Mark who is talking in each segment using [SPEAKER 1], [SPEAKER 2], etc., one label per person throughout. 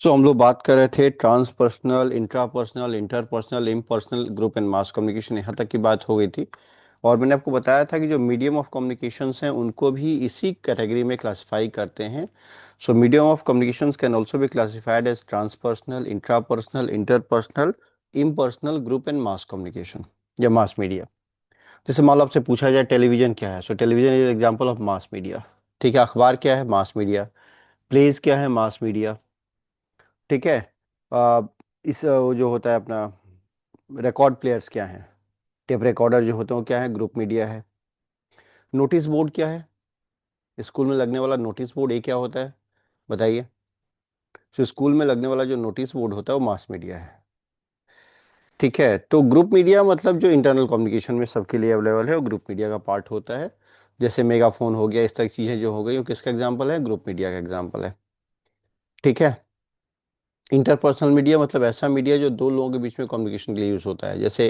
[SPEAKER 1] हम लोग बात कर रहे थे transpersonal, intrapersonal, interpersonal, impersonal, group and mass communication, यहाँ तक की बात हो गई थी। और मैंने आपको बताया था कि जो मीडियम ऑफ कम्युनिकेशंस हैं उनको भी इसी कैटेगरी में क्लासिफाई करते हैं। Medium of communications can also be classified as transpersonal, intrapersonal, interpersonal, impersonal, group and mass communication या मास मीडिया। जैसे मान लो आपसे पूछा जाए टेलीविजन क्या है, television is example of mass media. ठीक है, अखबार क्या है? Mass media. प्लेज क्या है? Mass media. ठीक है। आ, वो जो होता है अपना रिकॉर्ड प्लेयर्स क्या हैं? टेप रिकॉर्डर जो होते हैं वो क्या है? ग्रुप मीडिया है। नोटिस बोर्ड क्या है? स्कूल में लगने वाला नोटिस बोर्ड, ये क्या होता है? बताइए। स्कूल में लगने वाला जो नोटिस बोर्ड होता है वो मास मीडिया है। ठीक है, तो ग्रुप मीडिया मतलब जो इंटरनल कम्युनिकेशन में सबके लिए अवेलेबल है वो ग्रुप मीडिया का पार्ट होता है। जैसे मेगाफोन हो गया, इस तरह की चीज़ें जो हो गई वो किसका एग्जाम्पल है? ग्रुप मीडिया का एग्जाम्पल है। ठीक है। इंटरपर्सनल मीडिया मतलब ऐसा मीडिया जो दो लोगों के बीच में कम्युनिकेशन के लिए यूज़ होता है। जैसे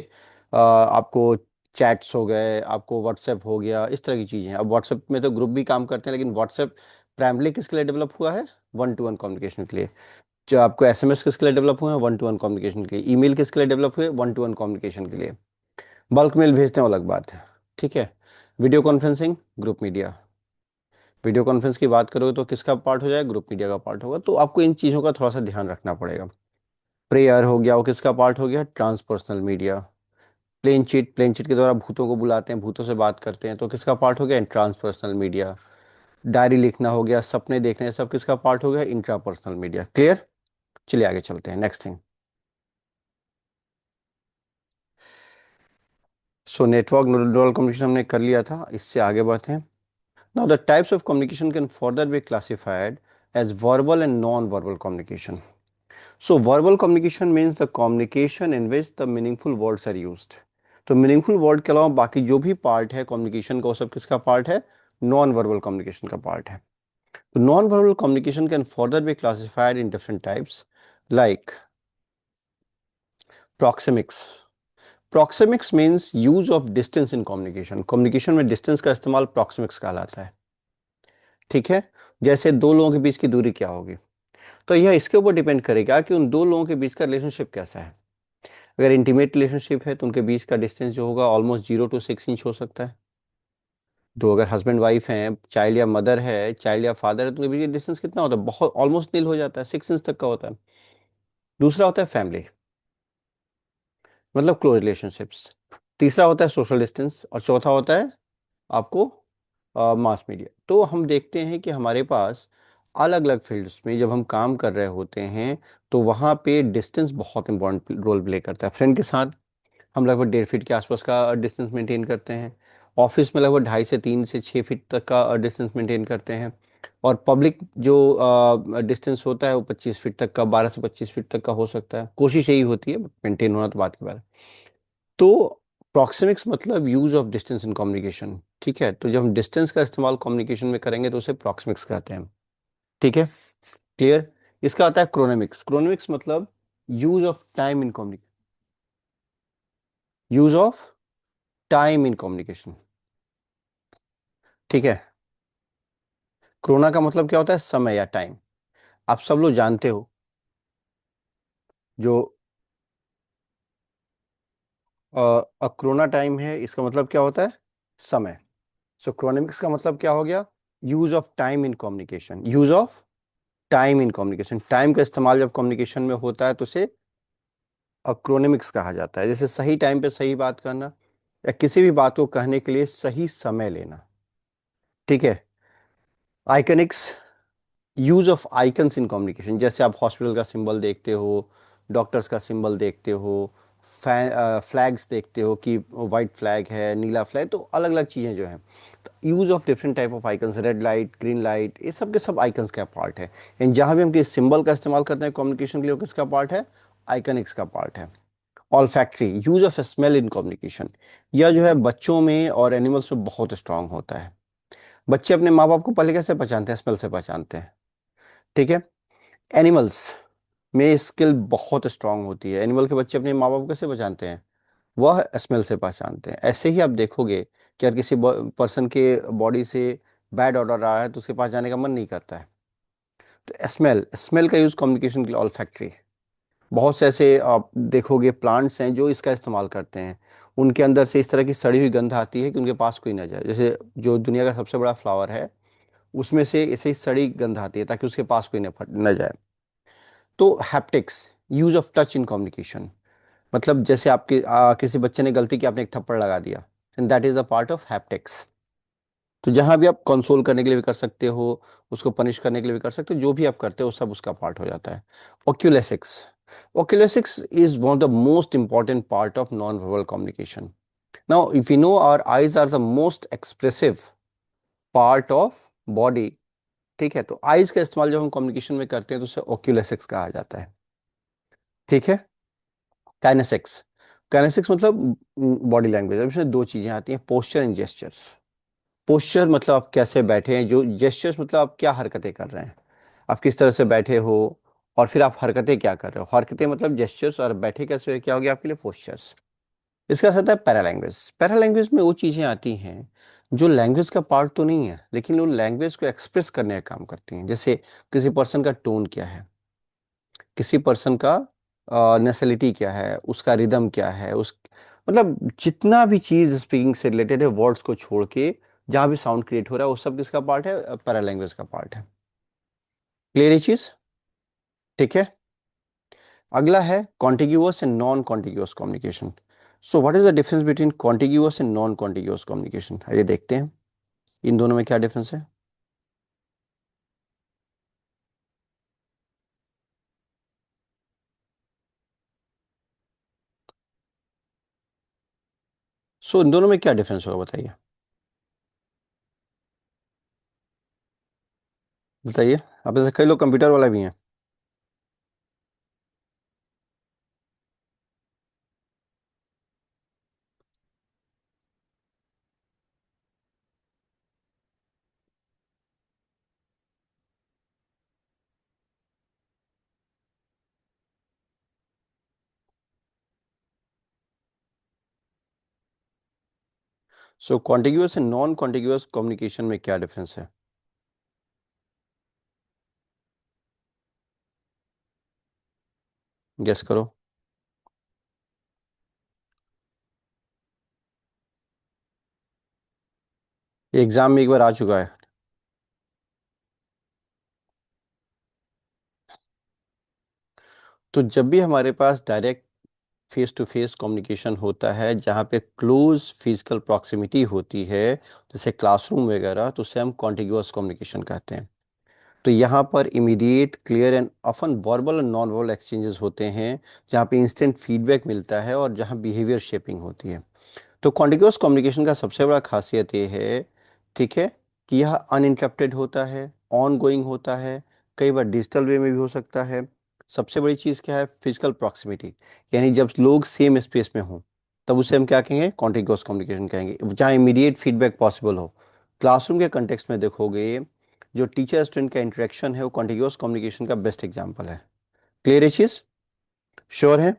[SPEAKER 1] आपको चैट्स हो गए, आपको व्हाट्सएप हो गया, इस तरह की चीज़ें। अब व्हाट्सएप में तो ग्रुप भी काम करते हैं, लेकिन व्हाट्सएप प्राइमरली किसके लिए डेवलप हुआ है? वन टू वन कम्युनिकेशन के लिए। जो आपको एसएमएस किसके लिए डेवलप हुए हैं? वन टू वन कम्युनिकेशन के लिए। ईमेल किसके लिए डेवलप हुए? वन टू वन कम्युनिकेशन के लिए। बल्क मेल भेजते हैं वो अलग बात है। ठीक है। Video conferencing, group media. Video conference की बात करोगे तो किसका पार्ट हो जाएगा? ग्रुप मीडिया का पार्ट होगा। तो आपको इन चीज़ों का थोड़ा सा ध्यान रखना पड़ेगा। प्रेयर हो गया, वो किसका पार्ट हो गया? ट्रांसपर्सनल मीडिया। प्लेन चिट के द्वारा भूतों को बुलाते हैं, भूतों से बात करते हैं, तो किसका पार्ट हो गया? ट्रांसपर्सनल मीडिया। डायरी लिखना हो गया, सपने देखने, सब किसका पार्ट हो गया? Intrapersonal media. क्लियर? चलिए आगे चलते हैं, next thing. Network neural communication हमने कर लिया था, इससे आगे बढ़ते हैं। Now the types of communication can further be classified as verbal and non verbal communication. verbal communication means the communication in which the meaningful words are used. तो meaningful word के अलावा बाकी जो भी पार्ट है कम्युनिकेशन का वो सब किसका पार्ट है? नॉन वर्बल कम्युनिकेशन का पार्ट है। तो non verbal communication can further be classified in different types like proxemics. Proxemics means use of distance in communication. Communication में डिस्टेंस का इस्तेमाल प्रॉक्सिमिक्स कहलाता है। ठीक है। जैसे दो लोगों के बीच की दूरी क्या होगी? तो यह इसके ऊपर डिपेंड करेगा कि उन दो लोगों के बीच का रिलेशनशिप कैसा है। अगर इंटीमेट रिलेशनशिप है तो उनके बीच का डिस्टेंस जो होगा ऑलमोस्ट 0 to 6 इंच हो सकता है। तो अगर हस्बैंड वाइफ हैं, चाइल्ड या मदर है, चाइल्ड या फादर है, तो उनके बीच का डिस्टेंस कितना होता है? बहुत ऑलमोस्ट नील हो जाता है, 6 इंच तक का होता है। दूसरा होता है फैमिली, मतलब क्लोज रिलेशनशिप्स। तीसरा होता है सोशल डिस्टेंस, और चौथा होता है आपको मास मीडिया। तो हम देखते हैं कि हमारे पास अलग अलग फील्ड्स में जब हम काम कर रहे होते हैं तो वहाँ पे डिस्टेंस बहुत इंपॉर्टेंट रोल प्ले करता है। फ्रेंड के साथ हम लगभग 1.5 फीट के आसपास का डिस्टेंस मेंटेन करते हैं। ऑफिस में लगभग 2.5 से 3 से 6 फीट तक का डिस्टेंस मेंटेन करते हैं। और पब्लिक जो डिस्टेंस होता है वो 25 फीट तक का, 12 से 25 फीट तक का हो सकता है। कोशिश यही होती है, मेंटेन होना तो बात की बात है। तो प्रॉक्सिमिक्स मतलब use of distance in communication. ठीक है, तो जब हम डिस्टेंस का इस्तेमाल कम्युनिकेशन में करेंगे तो उसे प्रॉक्सिमिक्स कहते हैं। ठीक है, क्लियर? इसका आता है क्रोनेमिक्स। क्रोनेमिक्स मतलब use of time in communication. Use of time in communication. ठीक है। क्रोना का मतलब क्या होता है? समय या टाइम। आप सब लोग जानते हो जो क्रोना टाइम है, इसका मतलब क्या होता है? समय। क्रोनेमिक्स का मतलब क्या हो गया? Use of time in communication. Use of time in communication, time का इस्तेमाल जब कम्युनिकेशन में होता है तो उसे क्रोनेमिक्स कहा जाता है। जैसे सही टाइम पे सही बात करना, या किसी भी बात को कहने के लिए सही समय लेना। ठीक है। Iconics, use of icons in communication. जैसे आप हॉस्पिटल का सिंबल देखते हो, डॉक्टर्स का सिंबल देखते हो, फ्लैग्स देखते हो कि वाइट फ्लैग है, नीला फ्लैग, तो अलग अलग चीज़ें जो हैं। तो use of different type of icons, red light, green light, ये सब के सब आइकन्स का पार्ट है। एंड जहाँ भी हम किसी सिंबल का इस्तेमाल करते हैं कम्युनिकेशन के लिए, वो किसका पार्ट है? आइकनिक्स का पार्ट है। All factory, use of smell in communication. यह जो है बच्चों में और एनिमल्स में बहुत स्ट्रांग होता है। बच्चे अपने माँ बाप को पहले कैसे पहचानते हैं? स्मेल से पहचानते हैं। ठीक है। एनिमल्स में स्किल बहुत स्ट्रांग होती है। एनिमल के बच्चे अपने माँ बाप को कैसे पहचानते हैं? वह स्मेल से पहचानते हैं। ऐसे ही आप देखोगे कि अगर किसी पर्सन के बॉडी से बैड ऑर्डर आ रहा है तो उसके पास जाने का मन नहीं करता है। तो स्मेल, स्मेल का यूज कम्युनिकेशन के लिए ऑल्फैक्टरी। बहुत से ऐसे आप देखोगे प्लांट्स हैं जो इसका इस्तेमाल करते हैं, उनके अंदर से इस तरह की सड़ी हुई गंध आती है कि उनके पास कोई ना जाए। जैसे जो दुनिया का सबसे बड़ा फ्लावर है, उसमें से ऐसे ही सड़ी गंध आती है ताकि उसके पास कोई न जाए। तो haptics, use of touch in communication, मतलब जैसे आपके किसी बच्चे ने गलती की, आपने एक थप्पड़ लगा दिया, and that is the part of haptics. तो जहां भी आप कंसोल करने के लिए भी कर सकते हो, उसको पनिश करने के लिए भी कर सकते हो, जो भी आप करते हो सब उसका पार्ट हो जाता है। Oculesics, oculesics is one of the most important part of non verbal communication. Now if you know, our eyes are the most expressive part of body. ठीक है, तो आईज का इस्तेमाल जब हम कम्युनिकेशन में करते हैं तो उसे ओक्यूलेसिक्स कहा जाता है। ठीक है। काइनेसिक्स, काइनेसिक्स मतलब बॉडी लैंग्वेज। अब इसमें दो चीजें आती हैं, पोस्चर एंड जेस्चर्स। पोस्चर मतलब आप कैसे बैठे हैं, जो जेस्चर्स मतलब आप क्या हरकतें कर रहे हैं, आप किस तरह से बैठे हो, और फिर आप हरकतें क्या कर रहे हो। हरकतें मतलब जेस्चर्स, और बैठे कैसे हो, क्या हो गया आपके लिए पोस्चर्स। इसका साथ है पैरालैंग्वेज। पैरालैंग्वेज में वो चीज़ें आती हैं जो लैंग्वेज का पार्ट तो नहीं है, लेकिन वो लैंग्वेज को एक्सप्रेस करने का काम करती हैं। जैसे किसी पर्सन का टोन क्या है, किसी पर्सन का नेसलिटी क्या है, उसका रिदम क्या है, उस मतलब जितना भी चीज़ स्पीकिंग से रिलेटेड है, वर्ड्स को छोड़ के जहाँ भी साउंड क्रिएट हो रहा है, वो सब किसका पार्ट है, पैरालैंग्वेज का पार्ट है। क्लियर ये चीज़। ठीक है। अगला है contiguous and non contiguous communication. So what is the difference between contiguous and non contiguous communication, ये देखते हैं इन दोनों में क्या डिफरेंस है। सो इन दोनों में क्या डिफरेंस होगा, बताइए। बताइए। आप ऐसे कई लोग कंप्यूटर वाला भी हैं। So contiguous and non contiguous communication में क्या डिफरेंस है, गेस करो। एग्जाम में एक बार आ चुका है। तो जब भी हमारे पास direct face to face communication होता है, जहाँ पे क्लोज फिजिकल प्रॉक्सिमिटी होती है, जैसे क्लासरूम वगैरह, तो उसे हम कॉन्टिग्यूअस कम्युनिकेशन कहते हैं। तो यहाँ पर immediate, clear and often verbal और नॉन वर्बल एक्सचेंजेस होते हैं, जहाँ पे इंस्टेंट फीडबैक मिलता है और जहाँ बिहेवियर शेपिंग होती है। तो कॉन्टिग्यूअस कम्युनिकेशन का सबसे बड़ा खासियत ये है, ठीक है, कि यह अनइंटरप्टेड होता है, ऑन गोइंग होता है, कई बार डिजिटल वे में भी हो सकता है। सबसे बड़ी चीज़ क्या है, फिजिकल प्रॉक्सिमिटी, यानी जब लोग सेम स्पेस में हों तब उसे हम क्या कहेंगे, कॉन्टिग्यूअस कम्युनिकेशन कहेंगे, जहाँ इमीडिएट फीडबैक पॉसिबल हो। क्लासरूम के कंटेक्स्ट में देखोगे, जो टीचर स्टूडेंट का इंटरेक्शन है वो कॉन्टिग्यूअस कम्युनिकेशन का बेस्ट एग्जाम्पल है। क्लियर है चीज़। श्योर है।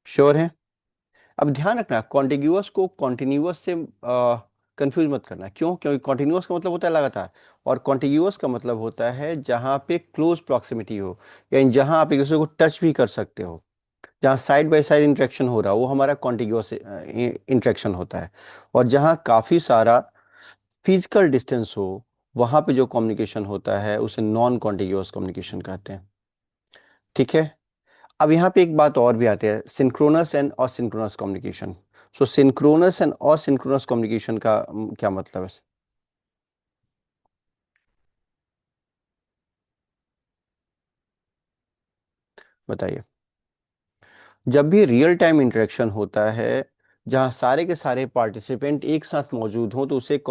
[SPEAKER 1] श्योर है। अब ध्यान रखना, कॉन्टिग्यूअस को कॉन्टिन्यूअस से कंफ्यूज मत करना। क्यों, क्योंकि कॉन्टिन्यूअस का मतलब होता है लगातार, और कॉन्टिग्यूअस का मतलब होता है जहाँ पे क्लोज प्रॉक्सिमिटी हो, यानी जहाँ आप एक दूसरे को टच भी कर सकते हो, जहाँ साइड बाय साइड इंटरेक्शन हो रहा हो, वो हमारा कॉन्टिग्यूअस इंटरेक्शन होता है। और जहाँ काफ़ी सारा फिजिकल डिस्टेंस हो, वहाँ पे जो कम्युनिकेशन होता है उसे नॉन कॉन्टिग्यूअस कम्युनिकेशन कहते हैं। ठीक है। अब यहाँ पे एक बात और भी आती है, synchronous and asynchronous communication. So synchronous and asynchronous communication का क्या मतलब है, बताइए। जब भी रियल टाइम इंटरेक्शन होता है, जहाँ सारे के सारे पार्टिसिपेंट एक साथ मौजूद हों, तो उसे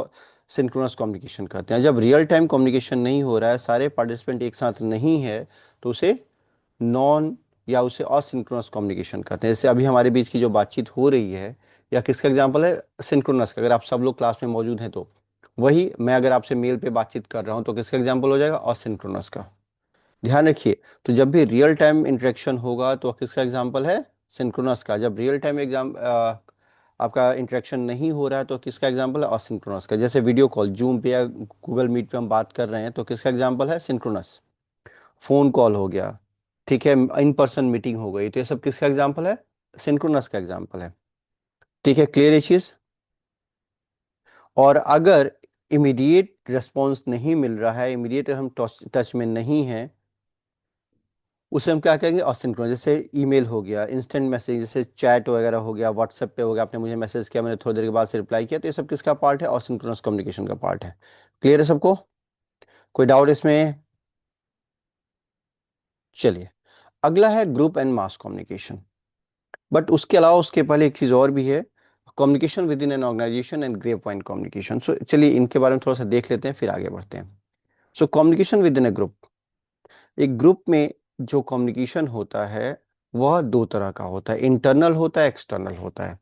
[SPEAKER 1] सिंक्रोनस कम्युनिकेशन कहते हैं। जब रियल टाइम कम्युनिकेशन नहीं हो रहा है, सारे पार्टिसिपेंट एक साथ नहीं है, तो उसे नॉन या उसे असिंक्रोनस कम्युनिकेशन कहते हैं। जैसे अभी हमारे बीच की जो बातचीत हो रही है, या किसका एग्जांपल है, सिंक्रोनस का, अगर आप सब लोग क्लास में मौजूद हैं तो। वही मैं अगर आपसे मेल पे बातचीत कर रहा हूँ तो किसका एग्जांपल हो जाएगा, असिंक्रोनस का। ध्यान रखिए, तो जब भी रियल टाइम इंटरेक्शन होगा तो किसका एग्जांपल है, सिंक्रोनस का। जब रियल टाइम एग्जाम आपका इंटरेक्शन नहीं हो रहा है तो किसका एग्जाम्पल है? असिंक्रोनस का। जैसे वीडियो कॉल जूम पे या गूगल मीट पे हम बात कर रहे हैं तो किसका एग्जाम्पल है? सिंक्रोनस। फोन कॉल हो गया, ठीक है, इन पर्सन मीटिंग हो गई, तो ये सब किसका एग्जाम्पल है? सिंक्रोनस का एग्जाम्पल है। ठीक है, क्लियर ये चीज? और अगर इमीडिएट रिस्पॉन्स नहीं मिल रहा है, इमीडिएट हम टच में नहीं है, उसे हम क्या कहेंगे? असिंक्रोनस। जैसे ईमेल हो गया, इंस्टेंट मैसेज, जैसे चैट वगैरह हो गया, व्हाट्सएप पे हो गया, आपने मुझे मैसेज किया, मैंने थोड़ी देर के बाद से रिप्लाई किया, तो ये सब किसका पार्ट है? असिंक्रोनस कम्युनिकेशन का पार्ट है। क्लियर है सबको? कोई डाउट इसमें? चलिए, अगला है group and mass communication. But उसके अलावा, उसके पहले एक चीज और भी है, communication within an organisation and grape point communication. So चलिए इनके बारे में थोड़ा सा देख लेते हैं, फिर आगे बढ़ते हैं। So communication with in A group. एक ग्रुप में जो कम्युनिकेशन होता है वह दो तरह का होता है, इंटरनल होता है, एक्सटर्नल होता है।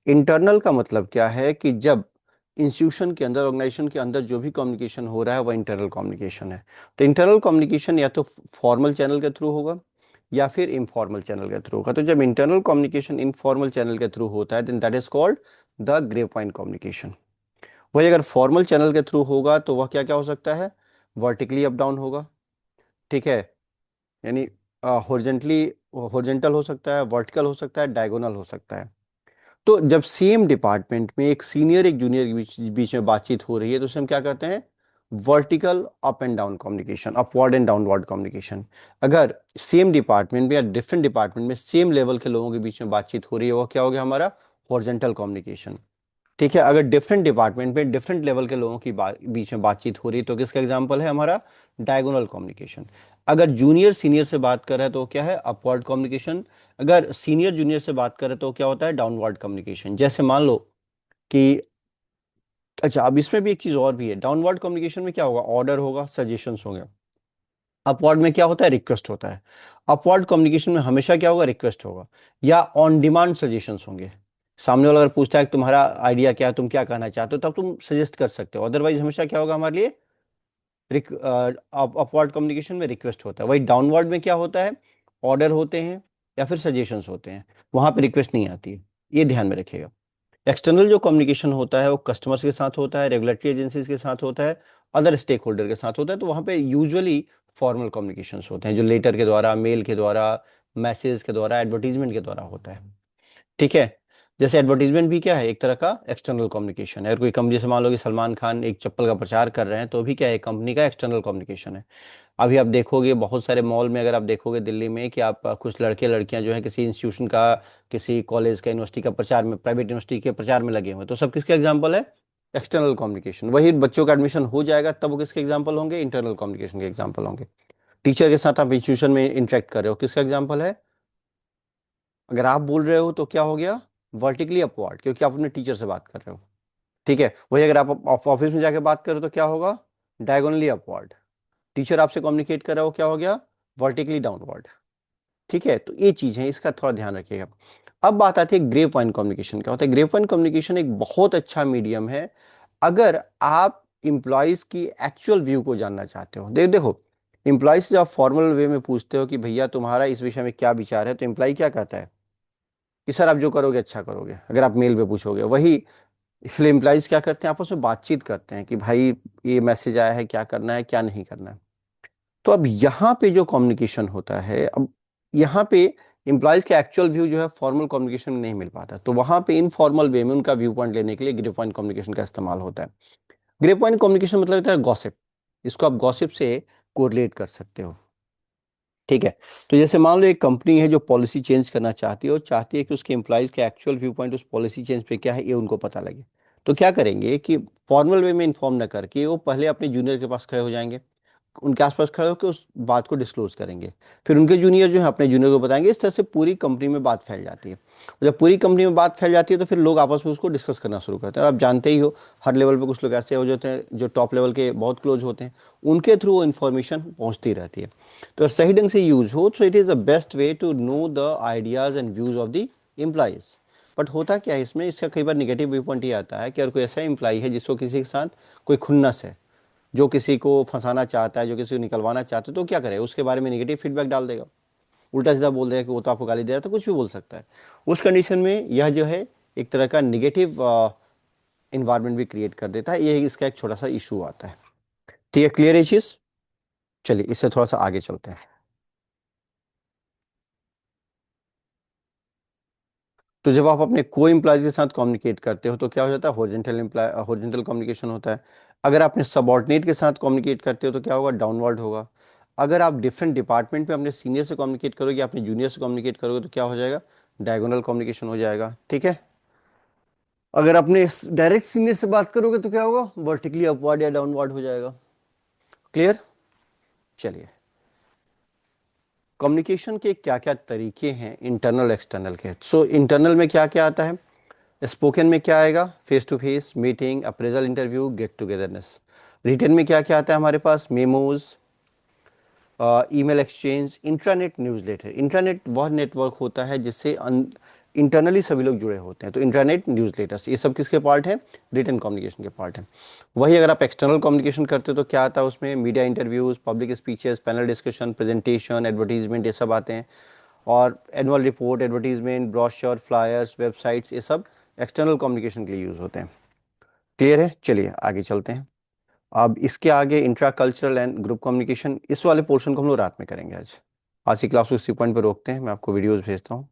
[SPEAKER 1] इंटरनल का मतलब क्या है कि जब इंस्टीट्यूशन के अंदर, ऑर्गेनाइजेशन के अंदर जो भी कम्युनिकेशन हो रहा है वह इंटरनल कम्युनिकेशन है। तो इंटरनल कम्युनिकेशन या तो फॉर्मल चैनल के थ्रू होगा या फिर इनफॉर्मल चैनल के थ्रू होगा। तो जब इंटरनल कम्युनिकेशन इनफॉर्मल चैनल के थ्रू होता है then that is called the grey point communication. वही अगर फॉर्मल चैनल के थ्रू होगा तो वह क्या क्या हो सकता है? वर्टिकली अप डाउन होगा, ठीक है, यानी हॉरिजेंटली, हॉरिजेंटल हो सकता है, वर्टिकल हो सकता है, डायगोनल हो सकता है। तो जब सेम डिपार्टमेंट में एक सीनियर एक जूनियर के बीच बीच में बातचीत हो रही है तो उसे हम क्या कहते हैं? Vertical up and down communication, upward and downward communication. अगर सेम डिपार्टमेंट में या डिफरेंट डिपार्टमेंट में सेम लेवल के लोगों के बीच में बातचीत हो रही है वो क्या हो गया? हमारा हॉरिजेंटल कम्युनिकेशन। ठीक है, अगर डिफरेंट डिपार्टमेंट में डिफरेंट लेवल के लोगों की बीच में बातचीत हो रही है तो किसका एग्जांपल है? हमारा डायगोनल कम्युनिकेशन। अगर जूनियर सीनियर से बात कर रहा है तो क्या है? Upward communication. अगर सीनियर जूनियर से बात करे तो क्या होता है? Downward communication. जैसे मान लो कि, अच्छा, अब इसमें भी एक चीज और भी है, डाउनवर्ड कम्युनिकेशन में क्या होगा? ऑर्डर होगा, सजेशंस होंगे। अपवर्ड में क्या होता है? रिक्वेस्ट होता है। अपवर्ड कम्युनिकेशन में हमेशा क्या होगा? रिक्वेस्ट होगा या ऑन डिमांड सजेशंस होंगे। सामने वाला अगर पूछता है कि तुम्हारा आइडिया क्या है, तुम क्या कहना चाहते हो, तब तुम सजेस्ट कर सकते हो। अदरवाइज हमेशा क्या होगा हमारे लिए? अपवर्ड कम्युनिकेशन में रिक्वेस्ट होता है। वही डाउनवर्ड में क्या होता है? ऑर्डर होते हैं या फिर सजेशंस होते हैं, वहां पे रिक्वेस्ट नहीं आती है। ये ध्यान में रखिएगा। एक्सटर्नल जो कम्युनिकेशन होता है वो कस्टमर्स के साथ होता है, रेगुलेटरी एजेंसीज के साथ होता है, अदर स्टेक होल्डर के साथ होता है। तो वहाँ पे यूजुअली फॉर्मल कम्युनिकेशंस होते हैं जो लेटर के द्वारा, मेल के द्वारा, मैसेज के द्वारा, एडवर्टीजमेंट के द्वारा होता है। ठीक है, जैसे एडवर्टीजमेंट भी क्या है? एक तरह का एक्सटर्नल कम्युनिकेशन है। अगर कोई कंपनी, जैसे मान लो कि सलमान खान एक चप्पल का प्रचार कर रहे हैं तो भी क्या है? कंपनी का एक्सटर्नल कम्युनिकेशन है। अभी आप देखोगे बहुत सारे मॉल में, अगर आप देखोगे दिल्ली में, कि आप कुछ लड़के लड़कियां जो है किसी इंस्टीट्यूशन का, किसी कॉलेज का, यूनिवर्सिटी का प्रचार में, प्राइवेट यूनिवर्सिटी के प्रचार में लगे हुए हैं, तो सब किसके एग्जाम्पल है? External communication. वही बच्चों का एडमिशन हो जाएगा तब वो किसके एग्जाम्पल होंगे? इंटरनल कम्युनिकेशन के एग्जाम्पल होंगे। टीचर के साथ आप इंस्टीट्यूशन में इंटरेक्ट कर रहे हो, किसका एग्जाम्पल है? अगर आप बोल रहे हो तो क्या हो गया? वर्टिकली अपवर्ड, क्योंकि आप अपने टीचर से बात कर रहे हो। ठीक है, वही अगर आप ऑफिस में जाके बात करो तो क्या होगा? Diagonally upward. टीचर आपसे कम्युनिकेट कर रहा हो, क्या हो गया? Vertically downward. ठीक है, तो ये चीज है, इसका थोड़ा ध्यान रखिएगा। अब बात आती है ग्रे पॉइंट कम्युनिकेशन। क्या होता है? ग्रे पॉइंट कम्युनिकेशन एक बहुत अच्छा मीडियम है अगर आप इंप्लॉइज की एक्चुअल व्यू को जानना चाहते हो। देखो, इंप्लॉइज से आप फॉर्मल वे में पूछते हो कि भैया तुम्हारा इस विषय में क्या विचार है, तो एम्प्लॉय क्या कहता है? कि सर आप जो करोगे अच्छा करोगे, अगर आप मेल पे पूछोगे। वही, इसलिए एम्प्लॉइज क्या करते हैं? आपस में बातचीत करते हैं कि भाई ये मैसेज आया है, क्या करना है, क्या नहीं करना है। तो अब यहाँ पे जो कम्युनिकेशन होता है, अब यहाँ पे इंप्लॉइज का एक्चुअल व्यू जो है फॉर्मल कम्युनिकेशन में नहीं मिल पाता, तो वहाँ पे इनफॉर्मल वे में उनका व्यू पॉइंट लेने के लिए ग्रे पॉइंट कम्युनिकेशन का इस्तेमाल होता है। ग्रे पॉइंट कम्युनिकेशन मतलब होता है गॉसिप। इसको आप गॉसिप से कोरिलेट कर सकते हो। ठीक है, तो जैसे मान लो एक कंपनी है जो पॉलिसी चेंज करना चाहती है और चाहती है कि उसके एम्प्लॉइज के एक्चुअल व्यू पॉइंट उस पॉलिसी चेंज पे क्या है ये उनको पता लगे। तो क्या करेंगे कि फॉर्मल वे में इन्फॉर्म ना करके वो पहले अपने जूनियर के पास खड़े हो जाएंगे, उनके आसपास खड़े होकर उस बात को डिस्क्लोज करेंगे। फिर उनके जूनियर जो है अपने जूनियर को बताएंगे। इस तरह से पूरी कंपनी में बात फैल जाती है। और जब पूरी कंपनी में बात फैल जाती है तो फिर लोग आपस में उसको डिस्कस करना शुरू करते हैं। और आप जानते ही हो, हर लेवल पे कुछ लोग ऐसे हो जाते हैं जो टॉप लेवल के बहुत क्लोज होते हैं, उनके थ्रू वो इन्फॉर्मेशन पहुंचती रहती है। तो सही ढंग से यूज हो तो it is the best way to know the ideas and views of the employees. But होता क्या है इसमें, इसका कई बार निगेटिव व्यू पॉइंट ये आता है कि अगर कोई ऐसा एम्प्लॉय है जिसको किसी के साथ कोई खुन्नस है, जो किसी को फंसाना चाहता है, जो किसी को निकलवाना चाहता है, तो क्या करेगा? उसके बारे में नेगेटिव फीडबैक डाल देगा, उल्टा सीधा बोल देगा कि वो तो आपको गाली दे रहा था, कुछ भी बोल सकता है। उस कंडीशन में यह जो है एक तरह का निगेटिव इन्वायरमेंट भी क्रिएट कर देता है। ये इसका एक छोटा सा इशू आता है। ठीक है, क्लियर है चीज? चलिए इससे थोड़ा सा आगे चलते हैं। तो जब आप अपने को एम्प्लॉयज के साथ कम्युनिकेट करते हो तो क्या हो जाता है, हॉरिजॉन्टल कम्युनिकेशन होता है। अगर आप अपने सबऑर्डिनेट के साथ कम्युनिकेट करते हो तो क्या होगा, डाउनवर्ड होगा। अगर आप डिफरेंट डिपार्टमेंट में अपने सीनियर से कम्युनिकेट करोगे, अपने जूनियर से कम्युनिकेट करोगे तो क्या हो जाएगा, डायगोनल कम्युनिकेशन हो जाएगा। ठीक है। अगर अपने डायरेक्ट सीनियर से बात करोगे तो क्या होगा, वर्टिकली अपवर्ड या डाउनवर्ड हो जाएगा। क्लियर? चलिए, कम्युनिकेशन के क्या क्या तरीके हैं इंटरनल एक्सटर्नल के। सो इंटरनल में क्या क्या आता है, स्पोकन में क्या आएगा, face to face meeting, appraisal interview, get togetherness. Written में क्या क्या आता है हमारे पास, memos, email exchange, intranet, newsletter. Intranet वह नेटवर्क होता है जिससे इंटरनली सभी लोग जुड़े होते हैं, तो इंटरनेट, न्यूज़लेटर्स, ये सब किसके पार्ट है, रिटन कम्युनिकेशन के पार्ट है। वही अगर आप एक्सटर्नल कम्युनिकेशन करते हो तो क्या आता है उसमें, media interviews, public speeches, panel discussion, presentation, advertisement, ये सब आते हैं। और annual report, advertisement, brochure, flyers, websites, ये सब एक्सटर्नल कम्युनिकेशन के लिए यूज़ होते हैं। क्लियर है? चलिए आगे चलते हैं। अब इसके आगे intra cultural and group communication, इस वाले पोर्शन को हम लोग रात में करेंगे आज। आज की क्लास को इसी पॉइंट पर रोकते हैं, मैं आपको वीडियोस भेजता हूँ।